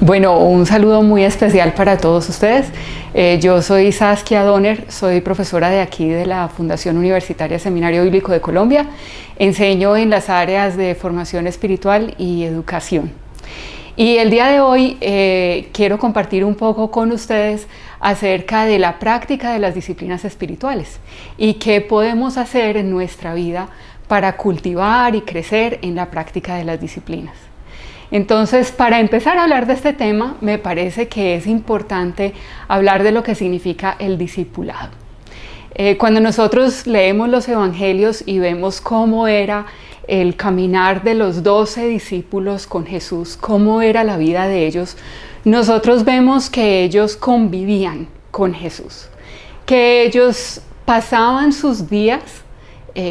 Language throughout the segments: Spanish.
Bueno, un saludo muy especial para todos ustedes. Yo soy Saskia Donner, soy profesora de aquí de la Fundación Universitaria Seminario Bíblico de Colombia. Enseño en las áreas de formación espiritual y educación. Y el día de hoy quiero compartir un poco con ustedes acerca de la práctica de las disciplinas espirituales y qué podemos hacer en nuestra vida para cultivar y crecer en la práctica de las disciplinas. Entonces, para empezar a hablar de este tema, me parece que es importante hablar de lo que significa el discipulado. Cuando nosotros leemos los evangelios y vemos cómo era el caminar de los 12 discípulos con Jesús, cómo era la vida de ellos, nosotros vemos que ellos convivían con Jesús, que ellos pasaban sus días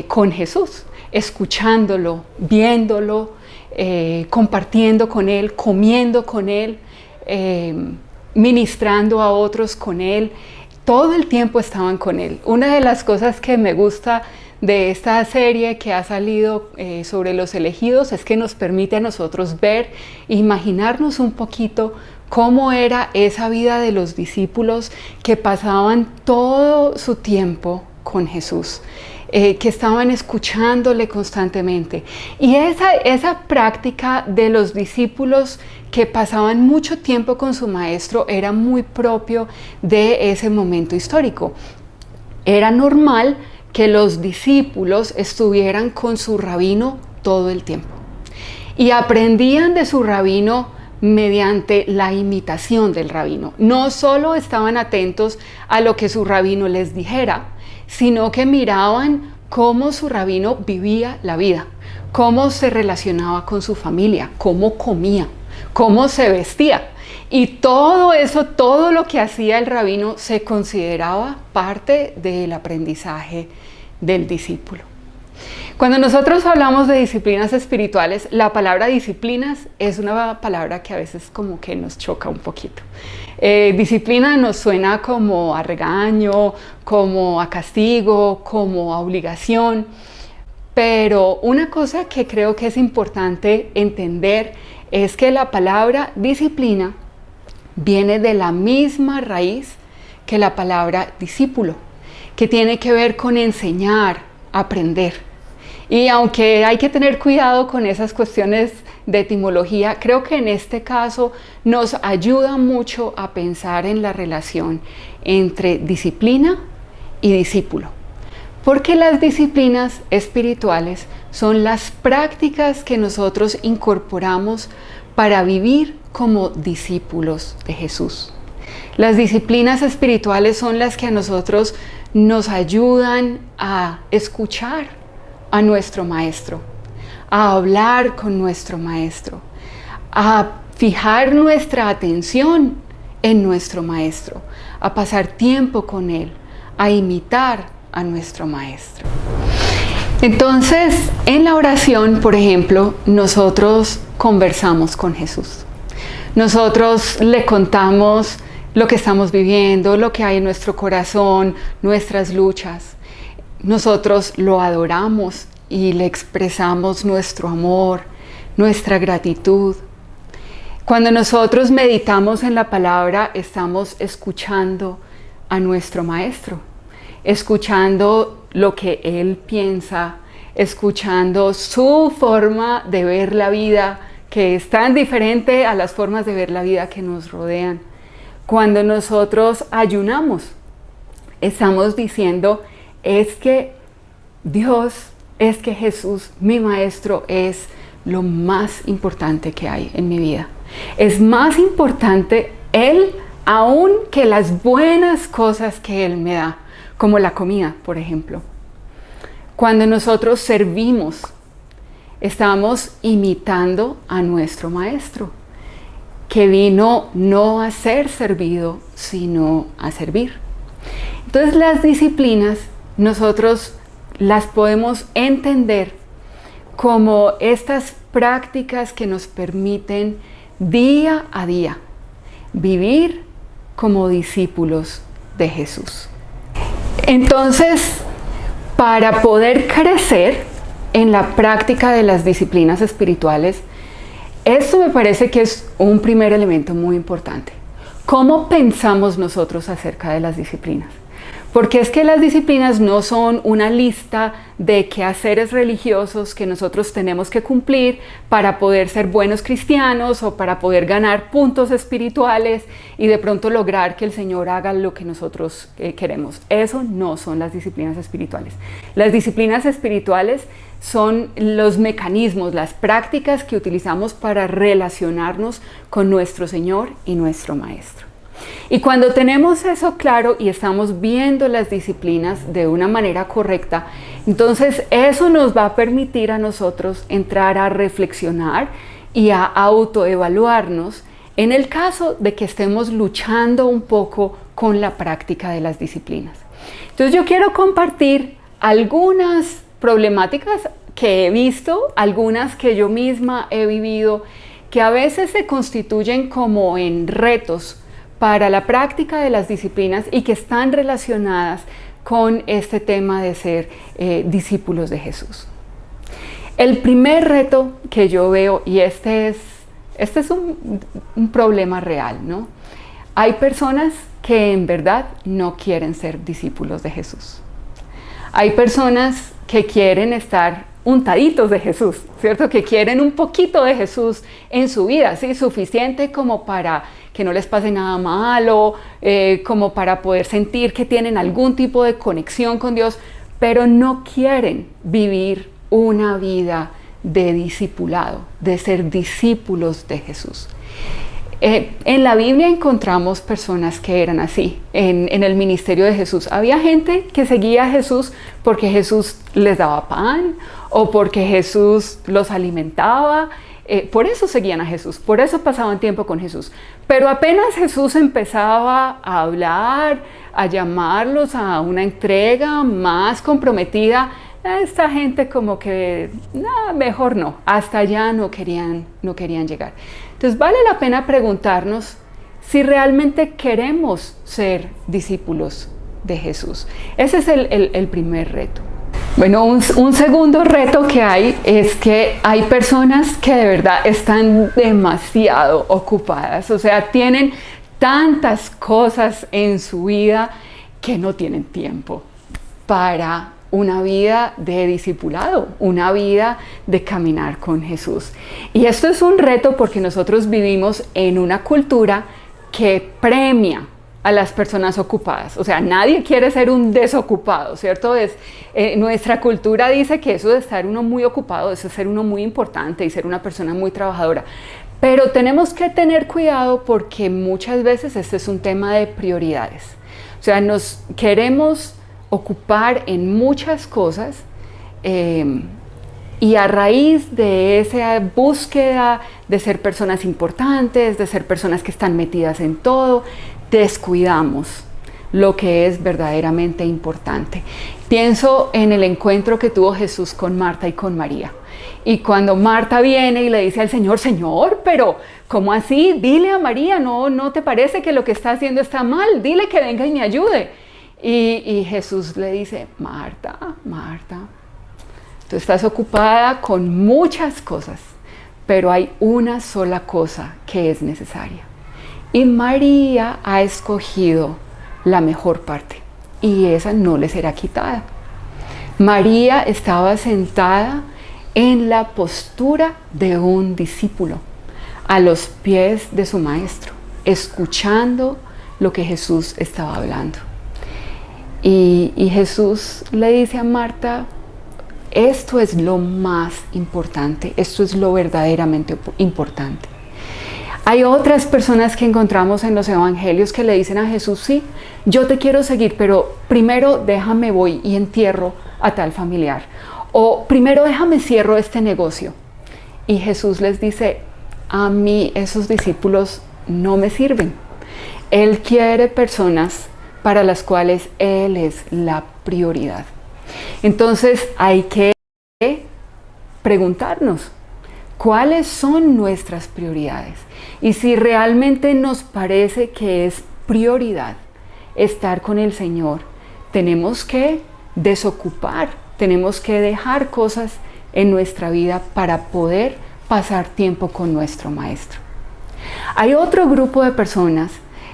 con Jesús, escuchándolo, viéndolo, compartiendo con Él, comiendo con Él, ministrando a otros con Él. Todo el tiempo estaban con Él. Una de las cosas que me gusta de esta serie que ha salido sobre los elegidos es que nos permite a nosotros ver, imaginarnos un poquito cómo era esa vida de los discípulos que pasaban todo su tiempo con Jesús. Que estaban escuchándole constantemente. Y esa práctica de los discípulos que pasaban mucho tiempo con su maestro era muy propio de ese momento histórico. Era normal que los discípulos estuvieran con su rabino todo el tiempo. Y aprendían de su rabino mediante la imitación del rabino. No solo estaban atentos a lo que su rabino les dijera, sino que miraban cómo su rabino vivía la vida, cómo se relacionaba con su familia, cómo comía, cómo se vestía. Y todo eso, todo lo que hacía el rabino se consideraba parte del aprendizaje del discípulo. Cuando nosotros hablamos de disciplinas espirituales, la palabra disciplinas es una palabra que a veces como que nos choca un poquito. Disciplina nos suena como a regaño, como a castigo, como a obligación, pero una cosa que creo que es importante entender es que la palabra disciplina viene de la misma raíz que la palabra discípulo, que tiene que ver con enseñar, aprender. Y aunque hay que tener cuidado con esas cuestiones de etimología, creo que en este caso nos ayuda mucho a pensar en la relación entre disciplina y discípulo. Porque las disciplinas espirituales son las prácticas que nosotros incorporamos para vivir como discípulos de Jesús. Las disciplinas espirituales son las que a nosotros nos ayudan a escuchar a nuestro maestro, a hablar con nuestro maestro, a fijar nuestra atención en nuestro maestro, a pasar tiempo con él, a imitar a nuestro maestro. Entonces, en la oración, por ejemplo, nosotros conversamos con Jesús. Nosotros le contamos lo que estamos viviendo, lo que hay en nuestro corazón, nuestras luchas. Nosotros lo adoramos y le expresamos nuestro amor, nuestra gratitud. Cuando nosotros meditamos en la palabra, estamos escuchando a nuestro maestro, escuchando lo que él piensa, escuchando su forma de ver la vida, que es tan diferente a las formas de ver la vida que nos rodean. Cuando nosotros ayunamos, estamos diciendo, es que Dios, es que Jesús, mi maestro, es lo más importante que hay en mi vida. Es más importante Él aún que las buenas cosas que Él me da, como la comida, por ejemplo. Cuando nosotros servimos, estamos imitando a nuestro maestro, que vino no a ser servido, sino a servir. Entonces las disciplinas nosotros las podemos entender como estas prácticas que nos permiten día a día vivir como discípulos de Jesús. Entonces, para poder crecer en la práctica de las disciplinas espirituales, Esto me parece que es un primer elemento muy importante. ¿Cómo pensamos nosotros acerca de las disciplinas? Porque es que las disciplinas no son una lista de quehaceres religiosos que nosotros tenemos que cumplir para poder ser buenos cristianos o para poder ganar puntos espirituales y de pronto lograr que el Señor haga lo que nosotros queremos. Eso no son las disciplinas espirituales. Las disciplinas espirituales son los mecanismos, las prácticas que utilizamos para relacionarnos con nuestro Señor y nuestro Maestro. Y cuando tenemos eso claro y estamos viendo las disciplinas de una manera correcta, entonces eso nos va a permitir a nosotros entrar a reflexionar y a autoevaluarnos en el caso de que estemos luchando un poco con la práctica de las disciplinas. Entonces yo quiero compartir algunas problemáticas que he visto, algunas que yo misma he vivido, que a veces se constituyen como en retos para la práctica de las disciplinas y que están relacionadas con este tema de ser discípulos de Jesús. El primer reto que yo veo, y este es un problema real, ¿no? Hay personas que en verdad no quieren ser discípulos de Jesús. Hay personas que quieren estar untaditos de Jesús, ¿cierto? Que quieren un poquito de Jesús en su vida, ¿sí? Suficiente como para que no les pase nada malo, como para poder sentir que tienen algún tipo de conexión con Dios, pero no quieren vivir una vida de discipulado, de ser discípulos de Jesús. En la Biblia encontramos personas que eran así, en el ministerio de Jesús. Había gente que seguía a Jesús porque Jesús les daba pan o porque Jesús los alimentaba. Por eso seguían a Jesús, por eso pasaban tiempo con Jesús. Pero apenas Jesús empezaba a hablar, a llamarlos a una entrega más comprometida, esta gente como que, mejor no, hasta allá no querían llegar. Entonces vale la pena preguntarnos si realmente queremos ser discípulos de Jesús. Ese es el primer reto. Bueno, un segundo reto que hay es que hay personas que de verdad están demasiado ocupadas, o sea, tienen tantas cosas en su vida que no tienen tiempo para una vida de discipulado, una vida de caminar con Jesús. Y esto es un reto porque nosotros vivimos en una cultura que premia a las personas ocupadas. O sea, nadie quiere ser un desocupado, ¿cierto? Nuestra cultura dice que eso de estar uno muy ocupado, eso es ser uno muy importante y ser una persona muy trabajadora. Pero tenemos que tener cuidado porque muchas veces este es un tema de prioridades. O sea, nos queremos ocupar en muchas cosas y a raíz de esa búsqueda de ser personas importantes, de ser personas que están metidas en todo, descuidamos lo que es verdaderamente importante. Pienso en el encuentro que tuvo Jesús con Marta y con María. Y cuando Marta viene y le dice al Señor, Señor, pero ¿cómo así? Dile a María, ¿no te parece que lo que está haciendo está mal? Dile que venga y me ayude. Y Jesús le dice, Marta, Marta, tú estás ocupada con muchas cosas, pero hay una sola cosa que es necesaria. Y María ha escogido la mejor parte y esa no le será quitada. María estaba sentada en la postura de un discípulo, a los pies de su maestro, escuchando lo que Jesús estaba hablando. Y Jesús le dice a Marta, esto es lo más importante, esto es lo verdaderamente importante. Hay otras personas que encontramos en los evangelios que le dicen a Jesús, sí, yo te quiero seguir, pero primero déjame voy y entierro a tal familiar. O primero déjame cierro este negocio. Y Jesús les dice, a mí esos discípulos no me sirven. Él quiere personas para las cuales Él es la prioridad. Entonces hay que preguntarnos, ¿cuáles son nuestras prioridades? Y si realmente nos parece que es prioridad estar con el Señor, tenemos que desocupar, tenemos que dejar cosas en nuestra vida para poder pasar tiempo con nuestro Maestro. Hay otro grupo de personas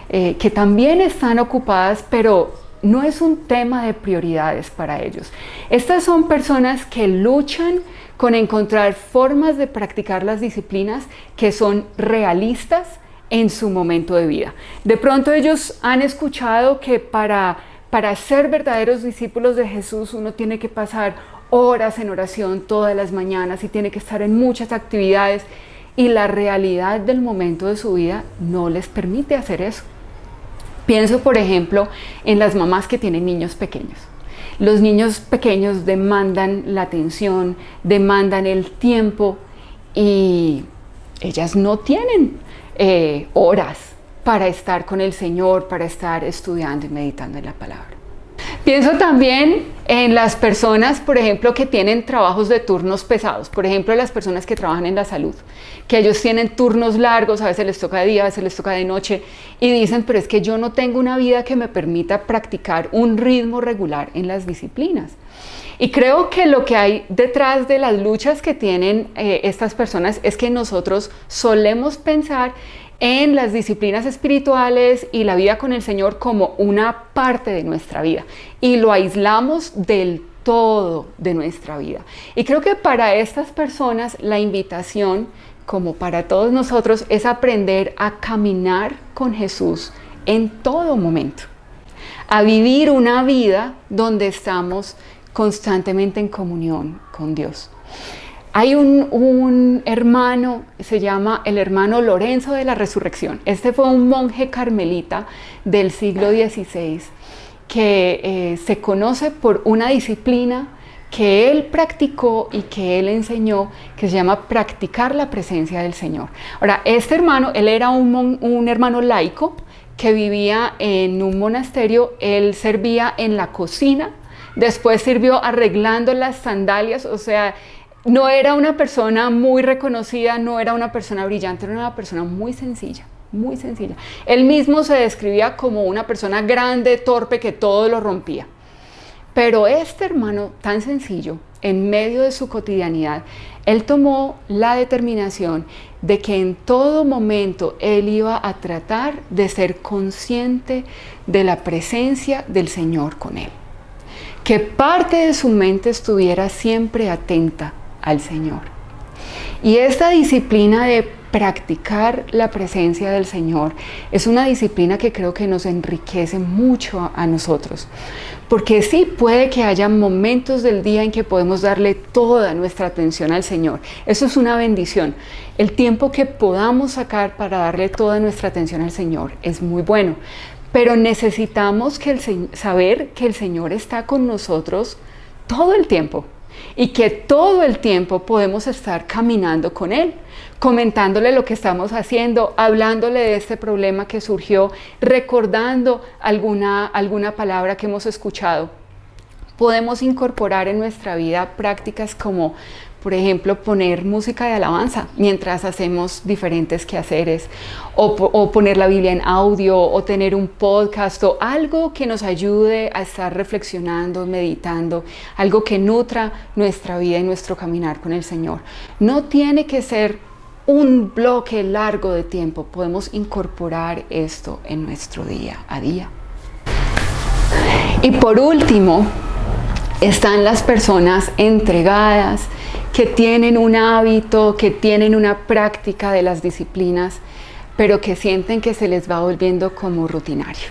que también están ocupadas, pero no es un tema de prioridades para ellos. Estas son personas que luchan con encontrar formas de practicar las disciplinas que son realistas en su momento de vida. De pronto ellos han escuchado que para ser verdaderos discípulos de Jesús uno tiene que pasar horas en oración todas las mañanas y tiene que estar en muchas actividades, y la realidad del momento de su vida no les permite hacer eso. Pienso, por ejemplo, en las mamás que tienen niños pequeños. Los niños pequeños demandan la atención, demandan el tiempo, y ellas no tienen horas para estar con el Señor, para estar estudiando y meditando en la palabra. Pienso también en las personas, por ejemplo, que tienen trabajos de turnos pesados. Por ejemplo, las personas que trabajan en la salud, que ellos tienen turnos largos, a veces les toca de día, a veces les toca de noche, y dicen, pero es que yo no tengo una vida que me permita practicar un ritmo regular en las disciplinas. Y creo que lo que hay detrás de las luchas que tienen estas personas es que nosotros solemos pensar en las disciplinas espirituales y la vida con el Señor como una parte de nuestra vida, y lo aislamos del todo de nuestra vida. Y creo que para estas personas la invitación, como para todos nosotros, es aprender a caminar con Jesús en todo momento, a vivir una vida donde estamos constantemente en comunión con Dios. Hay un hermano, se llama el hermano Lorenzo de la Resurrección. Este fue un monje carmelita del siglo XVI que se conoce por una disciplina que él practicó y que él enseñó, que se llama practicar la presencia del Señor. Ahora, este hermano, él era un hermano laico que vivía en un monasterio. Él servía en la cocina, después sirvió arreglando las sandalias, o sea, no era una persona muy reconocida, no era una persona brillante, era una persona muy sencilla, muy sencilla. Él mismo se describía como una persona grande, torpe, que todo lo rompía. Pero este hermano tan sencillo, en medio de su cotidianidad, él tomó la determinación de que en todo momento él iba a tratar de ser consciente de la presencia del Señor con él. Que parte de su mente estuviera siempre atenta al Señor. Y esta disciplina de practicar la presencia del Señor es una disciplina que creo que nos enriquece mucho a nosotros, porque sí, puede que haya momentos del día en que podemos darle toda nuestra atención al Señor. Eso es una bendición. El tiempo que podamos sacar para darle toda nuestra atención al Señor es muy bueno, pero necesitamos saber que el Señor está con nosotros todo el tiempo, y que todo el tiempo podemos estar caminando con Él, comentándole lo que estamos haciendo, hablándole de este problema que surgió, recordando alguna palabra que hemos escuchado. Podemos incorporar en nuestra vida prácticas como, por ejemplo, poner música de alabanza mientras hacemos diferentes quehaceres, o poner la Biblia en audio, o tener un podcast, o algo que nos ayude a estar reflexionando, meditando, algo que nutra nuestra vida y nuestro caminar con el Señor. No tiene que ser un bloque largo de tiempo, podemos incorporar esto en nuestro día a día. Y por último, están las personas entregadas, que tienen un hábito, que tienen una práctica de las disciplinas, pero que sienten que se les va volviendo como rutinario,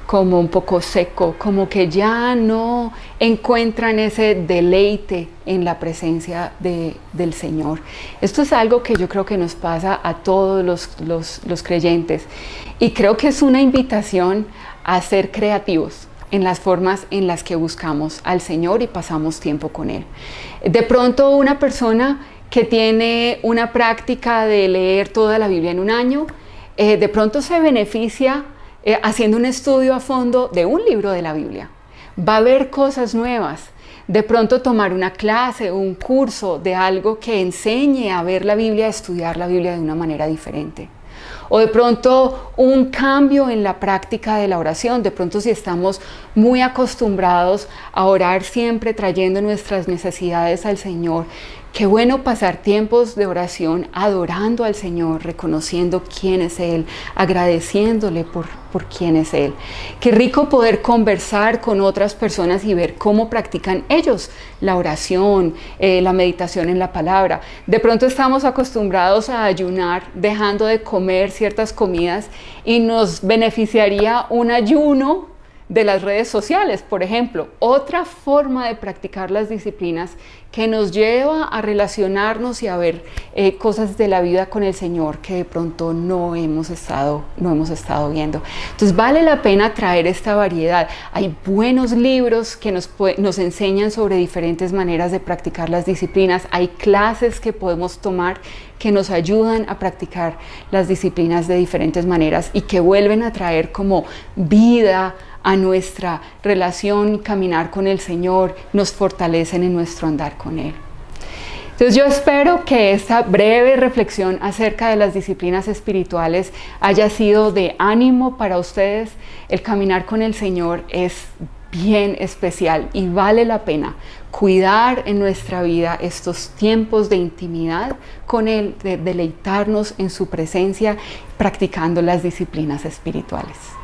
como un poco seco, como que ya no encuentran ese deleite en la presencia del Señor. Esto es algo que yo creo que nos pasa a todos los creyentes, y creo que es una invitación a ser creativos en las formas en las que buscamos al Señor y pasamos tiempo con Él. De pronto, una persona que tiene una práctica de leer toda la Biblia en un año, de pronto se beneficia haciendo un estudio a fondo de un libro de la Biblia. Va a ver cosas nuevas. De pronto tomar una clase o un curso de algo que enseñe a ver la Biblia, a estudiar la Biblia de una manera diferente. O de pronto un cambio en la práctica de la oración. De pronto, si estamos muy acostumbrados a orar siempre trayendo nuestras necesidades al Señor, Qué bueno pasar tiempos de oración adorando al Señor, reconociendo quién es Él, agradeciéndole por quién es Él. Qué rico poder conversar con otras personas y ver cómo practican ellos la oración, la meditación en la palabra. De pronto estamos acostumbrados a ayunar, dejando de comer ciertas comidas, y nos beneficiaría un ayuno de las redes sociales, por ejemplo. Otra forma de practicar las disciplinas que nos lleva a relacionarnos y a ver cosas de la vida con el Señor que de pronto no hemos estado viendo. Entonces vale la pena traer esta variedad. Hay buenos libros que nos enseñan sobre diferentes maneras de practicar las disciplinas. Hay clases que podemos tomar que nos ayudan a practicar las disciplinas de diferentes maneras y que vuelven a traer como vida a nuestra relación y caminar con el Señor, nos fortalecen en nuestro andar con Él. Entonces yo espero que esta breve reflexión acerca de las disciplinas espirituales haya sido de ánimo para ustedes. El caminar con el Señor es bien especial y vale la pena cuidar en nuestra vida estos tiempos de intimidad con Él, de deleitarnos en su presencia, practicando las disciplinas espirituales.